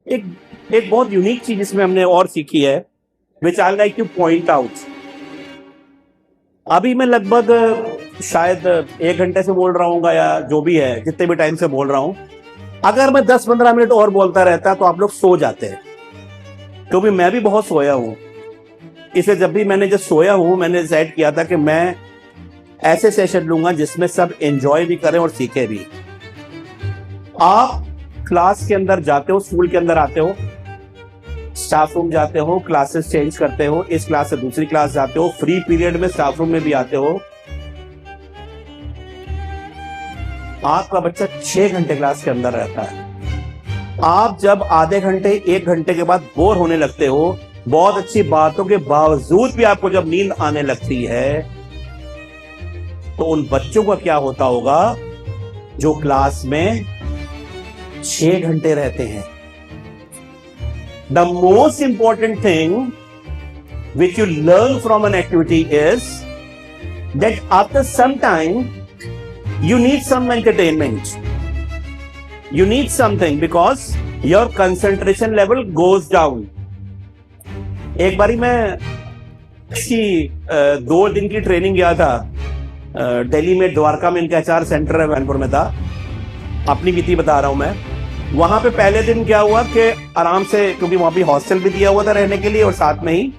एक एक बहुत यूनिक चीज इसमें हमने और सीखी है, which I like to point out. अभी मैं लगभग शायद 1 घंटे से बोल रहा हूँ या जो भी है, जितने भी टाइम से बोल रहा हूँ, अगर मैं 10-15 मिनट और बोलता रहता तो आप लोग सो जाते हैं, क्योंकि मैं भी बहुत सोया हूँ। इसलिए जब भी मैंने जब सोया हूँ, मैंने डिसाइड किया था कि मैं ऐसे सेशन लूंगा जिसमें सब एंजॉय भी करें और सीखे भी। आप क्लास के अंदर जाते हो, स्कूल के अंदर आते हो, स्टाफ रूम जाते हो, क्लासेस चेंज करते हो, इस क्लास से दूसरी क्लास जाते हो, फ्री पीरियड में स्टाफ रूम में भी आते हो। आपका बच्चा 6 घंटे क्लास के अंदर रहता है। आप जब आधे घंटे 1 घंटे के बाद बोर होने लगते हो, बहुत अच्छी बातों के बावजूद भी आपको जब नींद आने लगती है, तो उन बच्चों का क्या होता होगा जो क्लास में 6 घंटे रहते हैं। The most important thing which you learn from an activity is that after some time you need some entertainment. You need something because your concentration level goes down. एक बारी मैं इसकी 2 दिन की ट्रेनिंग गया था दिल्ली में, द्वारका में इनका HR सेंटर है, वैनपुर में था। अपनी बीती बता रहा हूं मैं। वहां पे पहले दिन क्या हुआ कि आराम से, क्योंकि वहां भी हॉस्टल भी दिया हुआ था रहने के लिए और साथ में ही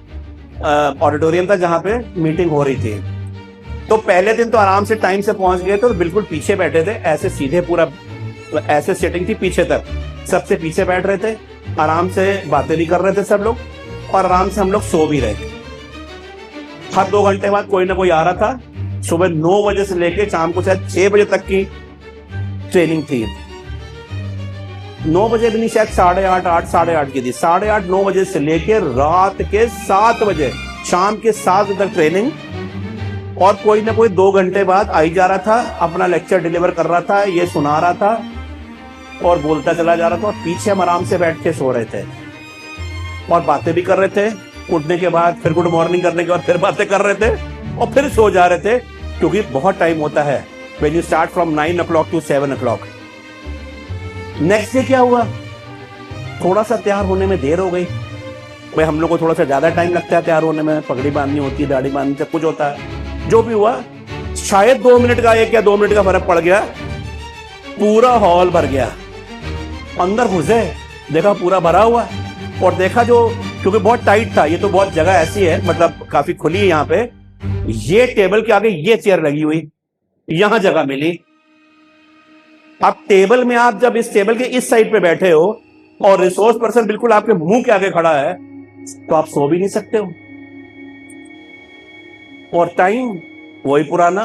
ऑडिटोरियम था जहां पे मीटिंग हो रही थी। तो पहले दिन तो आराम से टाइम से पहुंच गए, तो बिल्कुल पीछे बैठे थे, ऐसे सीधे पूरा ऐसे सेटिंग थी पीछे तक, सबसे पीछे बैठ रहे थे, आराम से बातें भी कर रहे थे सब लोग और आराम से हम लोग सो भी रहे थे। हर 2 घंटे बाद कोई ना कोई आ रहा था। सुबह 9 बजे से लेके शाम को शायद 6 बजे तक की ट्रेनिंग थी। 9 बजे भी नहीं, शायद 8:30 साढ़े 8 की थी। 8:30 9 बजे से लेके रात के 7 बजे, शाम के 7 बजे तक ट्रेनिंग। और कोई ना कोई 2 घंटे बाद आई जा रहा था, अपना लेक्चर डिलीवर कर रहा था, ये सुना रहा था और बोलता चला जा रहा था। और पीछे हम आराम से बैठ के सो रहे थे और बातें भी कर रहे थे। उठने के बाद फिर गुड मॉर्निंग करने के बाद फिर बातें कर रहे थे और फिर सो जा रहे थे, क्योंकि बहुत टाइम होता है when you start from 9 o'clock to 7 o'clock। Next day क्या हुआ, थोड़ा सा तैयार होने में देर हो गई। भाई हम लोग को थोड़ा सा ज्यादा टाइम लगता है तैयार होने में, पगड़ी बांधनी होती है, दाढ़ी बांधनी, सब कुछ होता है। जो भी हुआ, शायद 2 मिनट का, 1 या 2 मिनट का फर्क पड़ गया, पूरा हॉल भर गया। अंदर घुसे, देखा पूरा भरा हुआ, और देखा जो, क्योंकि बहुत टाइट था, ये तो बहुत जगह ऐसी है, मतलब काफी खुली है यहाँ पे, ये टेबल के आगे ये चेयर लगी हुई, यहां जगह मिली। अब टेबल में, आप जब इस टेबल के इस साइड पे बैठे हो और रिसोर्स पर्सन बिल्कुल आपके मुंह के आगे खड़ा है, तो आप सो भी नहीं सकते हो। और टाइम वही पुराना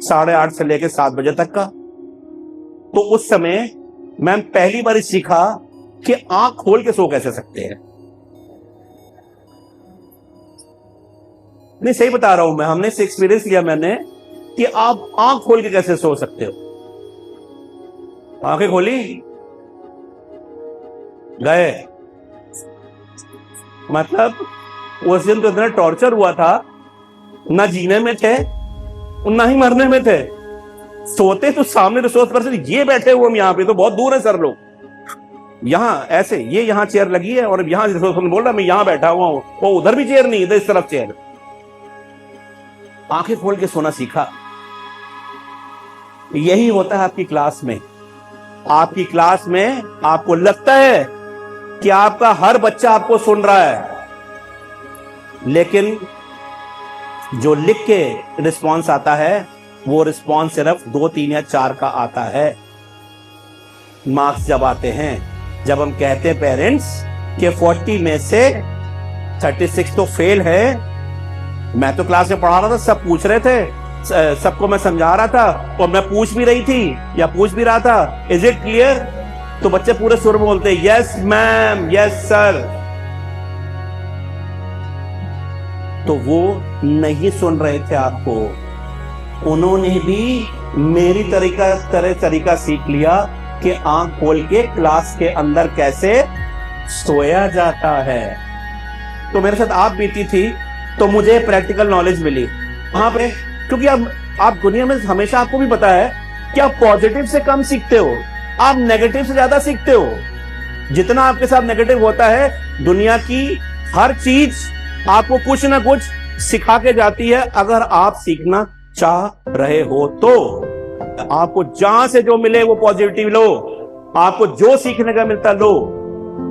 8:30 से लेकर 7 बजे तक का। तो उस समय मैं पहली बार सीखा कि आंख खोल के सो कैसे सकते हैं। नहीं, सही बता रहा हूं मैं, हमने से एक्सपीरियंस लिया मैंने कि आप आंख खोल के कैसे सो सकते हो। आंखें खोली, गए। मतलब उस दिन तो इतना टॉर्चर हुआ था, ना जीने में थे ना ही मरने में थे। सोते तो सामने रिसोर्स पर्सन ये बैठे हुए, हम यहाँ पे तो बहुत दूर है सर लोग, यहाँ ऐसे, ये यहाँ चेयर लगी है और यहाँ रिसोर्स पर्सन बोल रहा मैं यहाँ बैठा हुआ हूं, वो उधर भी चेयर नहीं, इधर इस तरफ चेयर। आंखें खोल के सोना सीखा। यही होता है आपकी क्लास में। आपकी क्लास में आपको लगता है कि आपका हर बच्चा आपको सुन रहा है, लेकिन जो लिख के रिस्पॉन्स आता है, वो रिस्पॉन्स सिर्फ 2, 3 या 4 का आता है। मार्क्स जब आते हैं, जब हम कहते हैं पेरेंट्स कि 40 में से 36 तो फेल है। मैं तो क्लास में पढ़ा रहा था, सब पूछ रहे थे, सबको मैं समझा रहा था और मैं पूछ भी रही थी या पूछ भी रहा था, इज इट क्लियर? तो बच्चे पूरे सुर में बोलते यस मैम, यस सर। तो वो नहीं सुन रहे थे आपको, उन्होंने भी मेरी तरीका सीख लिया कि आंख खोल के क्लास के अंदर कैसे सोया जाता है। तो मेरे साथ आप बीती थी, तो मुझे प्रैक्टिकल नॉलेज मिली वहां पे, क्योंकि अब आप दुनिया में हमेशा, आपको भी पता है कि आप पॉजिटिव से कम सीखते हो, आप नेगेटिव से ज्यादा सीखते हो। जितना आपके साथ नेगेटिव होता है, दुनिया की हर चीज आपको कुछ ना कुछ सिखा के जाती है। अगर आप सीखना चाह रहे हो तो आपको जहां से जो मिले वो पॉजिटिव लो, आपको जो सीखने का मिलता लो।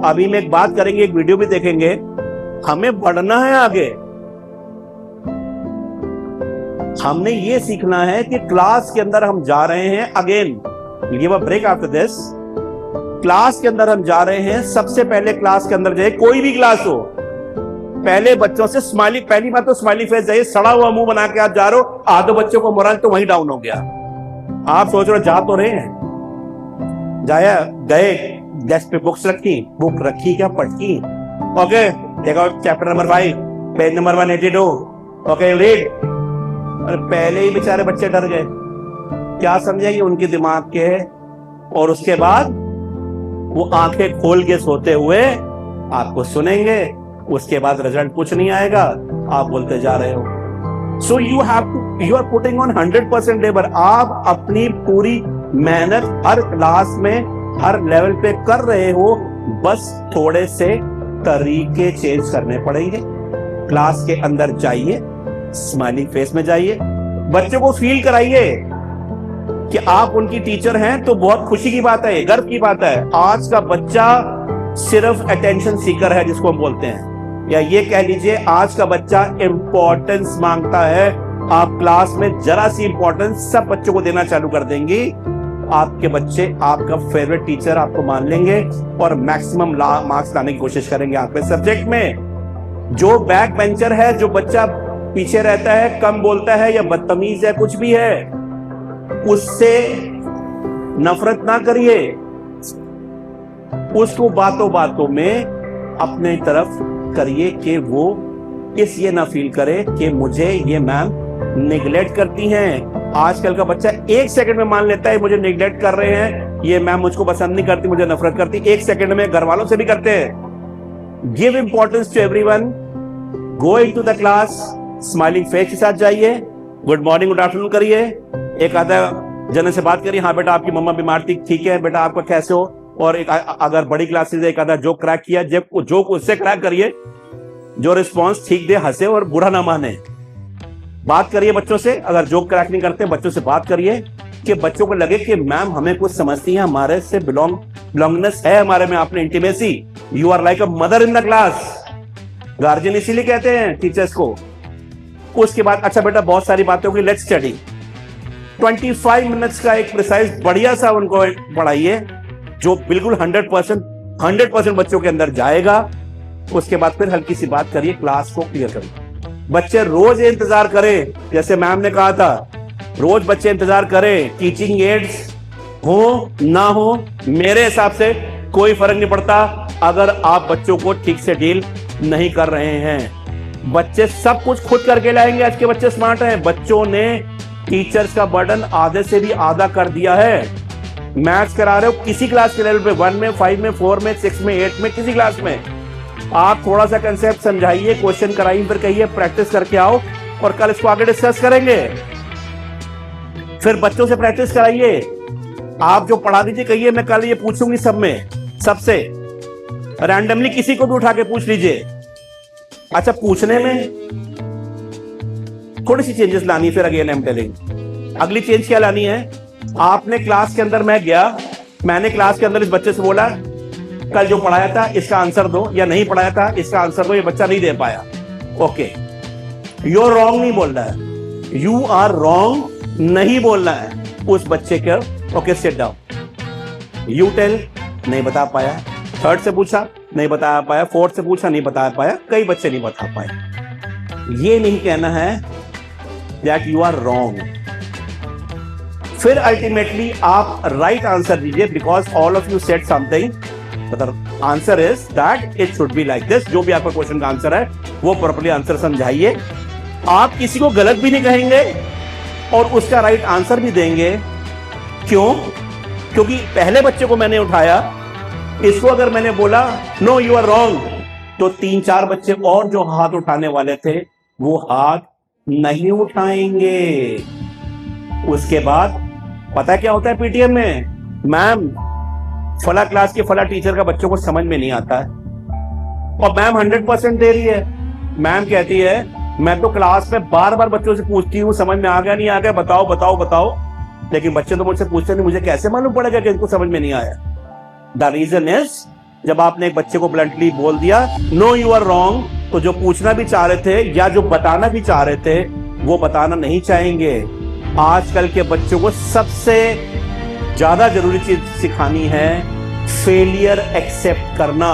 अभी में एक बात करेंगे, एक वीडियो भी देखेंगे। हमें बढ़ना है आगे, हमने ये सीखना है कि क्लास के अंदर हम जा रहे हैं। Again give a break after this. Class के अंदर हम जा रहे हैं, सबसे पहले क्लास के अंदर जाए, कोई भी क्लास हो, पहले बच्चों से स्माइली, पहली बात तो स्माइली फेस जाइए। सड़ा हुआ मुंह बना के आप जा रहे हो, आधे बच्चों को मोरल तो वहीं डाउन हो गया। आप सोच रहे हो जा तो रहे हैं, जाया गए, डेस्क पे बुक्स रखी, बुक रखी क्या, पढ़ी, ओके देखो chapter number 5 page number 182, okay read. और पहले ही बेचारे बच्चे डर गए, क्या समझेंगे उनके दिमाग के। और उसके बाद वो आंखें खोल के सोते हुए आपको सुनेंगे, उसके बाद रिजल्ट कुछ नहीं आएगा, आप बोलते जा रहे हो। So you are putting on 100% labour. आप अपनी पूरी मेहनत हर क्लास में, हर लेवल पे कर रहे हो, बस थोड़े से तरीके चेंज करने पड़ेंगे। क्लास के अंदर जाइए, स्माइलिंग फेस में जाइए, बच्चों को फील कराइए कि आप उनकी टीचर हैं, तो बहुत खुशी की बात है, गर्व की बात है। आज का बच्चा सिर्फ अटेंशन सीकर है, जिसको हम बोलते हैं, या ये कह लीजिए आज का बच्चा इंपॉर्टेंस मांगता है। आप क्लास में जरा सी इंपॉर्टेंस सब बच्चों को देना चालू कर देंगी, आपके बच्चे आपका फेवरेट टीचर आपको मान लेंगे और मैक्सिमम मार्क्स लाने की कोशिश करेंगे आपके सब्जेक्ट में। जो बैक बेंचर है, जो बच्चा पीछे रहता है, कम बोलता है या बदतमीज है, कुछ भी है, उससे नफरत ना करिए, उसको बातों बातों में अपने तरफ करिए कि वो इस ये ना फील करे कि मुझे ये मैम निगलेक्ट करती हैं। आजकल का बच्चा 1 सेकंड में मान लेता है मुझे निगलेक्ट कर रहे हैं, ये मैम मुझको पसंद नहीं करती, मुझे नफरत करती। 1 सेकंड में घर वालों से भी करते हैं। Give importance to everyone, go into the class, smiling face के साथ जाइए, गुड मॉर्निंग गुड आफ्टरनून करिए, एक आधा जन से बात करिए, हाँ बेटा आपकी मम्मा बीमार थी, ठीक है बेटा आपका कैसे हो, और एक अगर बड़ी क्लासेस एक आधा जोक क्रैक किया, जब जोक उससे क्रैक करिए जो रिस्पॉन्स ठीक दे, हंसे और बुरा ना माने। बात करिए बच्चों से, अगर जोक क्रैक नहीं करते बच्चों से बात करिए कि बच्चों को लगे कि मैम हमें कुछ समझती है, हमारे से बिलोंगनेस है हमारे में, आपने intimacy, you are like a mother in the class. Guardian इसीलिए कहते हैं टीचर्स को। उसके बाद अच्छा बेटा बहुत सारी बातें होगी, लेट्स स्टडी। 25 मिनट्स का एक प्रिसाइज बढ़िया सा उनको पढ़ाइए, जो बिल्कुल 100% बच्चों के अंदर जाएगा। उसके बाद फिर हल्की सी बात करिए, क्लास को क्लियर करिए। बच्चे रोज इंतजार करें, जैसे मैम ने कहा था, रोज बच्चे इंतजार करें। टीचिंग एड्स हो ना हो, मेरे हिसाब से कोई फर्क नहीं पड़ता अगर आप बच्चों को ठीक से डील नहीं कर रहे हैं। बच्चे सब कुछ खुद करके लाएंगे। आज के बच्चे स्मार्ट हैं। बच्चों ने टीचर्स का बर्डन आधे से भी आधा कर दिया है। मैथ्स करा रहे हो किसी क्लास के लेवल पे, 1 में, 5 में, 4 में, 6 में, 8 में, किसी क्लास में, आप थोड़ा सा कंसेप्ट समझाइए, क्वेश्चन कराइए, फिर कहिए प्रैक्टिस करके आओ, और कल इसको आगे डिस्कस करेंगे। फिर बच्चों से प्रैक्टिस कराइए। आप जो पढ़ा दीजिए, कहिए मैं कल ये पूछूंगी सब में, सबसे रैंडमली किसी को भी उठा के पूछ लीजिए। अच्छा, पूछने में थोड़ी सी चेंजेस लानी है। फिर अगेन आई एम टेलिंग, अगली चेंज क्या लानी है, आपने क्लास के अंदर, मैं गया, मैंने क्लास के अंदर इस बच्चे से बोला कल जो पढ़ाया था इसका आंसर दो, या नहीं पढ़ाया था इसका आंसर दो, ये बच्चा नहीं दे पाया, ओके, यू आर रॉन्ग नहीं बोलना है, यू आर रॉन्ग नहीं बोलना है उस बच्चे के। Okay sit down, you tell, नहीं बता पाया, थर्ड से पूछा नहीं बता पाया, फोर्थ से पूछा नहीं बता पाया, कई बच्चे नहीं बता पाए। ये नहीं कहना है दैट यू आर रॉन्ग। फिर अल्टीमेटली आप राइट आंसर दीजिए, because all of you said something, मतलब answer is that it should be like this. जो भी आपका क्वेश्चन का आंसर है वो प्रॉपर्ली आंसर समझाइए। आप किसी को गलत भी नहीं कहेंगे और उसका राइट आंसर भी देंगे। क्यों? क्योंकि पहले बच्चे को मैंने उठाया, इसको अगर मैंने बोला नो यू आर रॉन्ग, तो 3-4 बच्चे और जो हाथ उठाने वाले थे वो हाथ नहीं उठाएंगे। उसके बाद पता क्या होता है पीटीएम में, मैम फला क्लास के फला टीचर का बच्चों को समझ में नहीं आता है, और मैम 100% दे रही है। मैम कहती है मैं तो क्लास में बार बार बच्चों से पूछती हूँ समझ में आ गया नहीं आ गया, बताओ बताओ बताओ, लेकिन बच्चे तो मुझसे पूछते नहीं, मुझे कैसे मालूम पड़ेगा कि इनको समझ में नहीं आया। द रीजन इज, जब आपने एक बच्चे को ब्लंटली बोल दिया नो यू आर रॉन्ग, तो जो पूछना भी चाह रहे थे या जो बताना भी चाह रहे थे वो बताना नहीं चाहेंगे। आजकल के बच्चों को सबसे ज्यादा जरूरी चीज सिखानी है फेलियर एक्सेप्ट करना।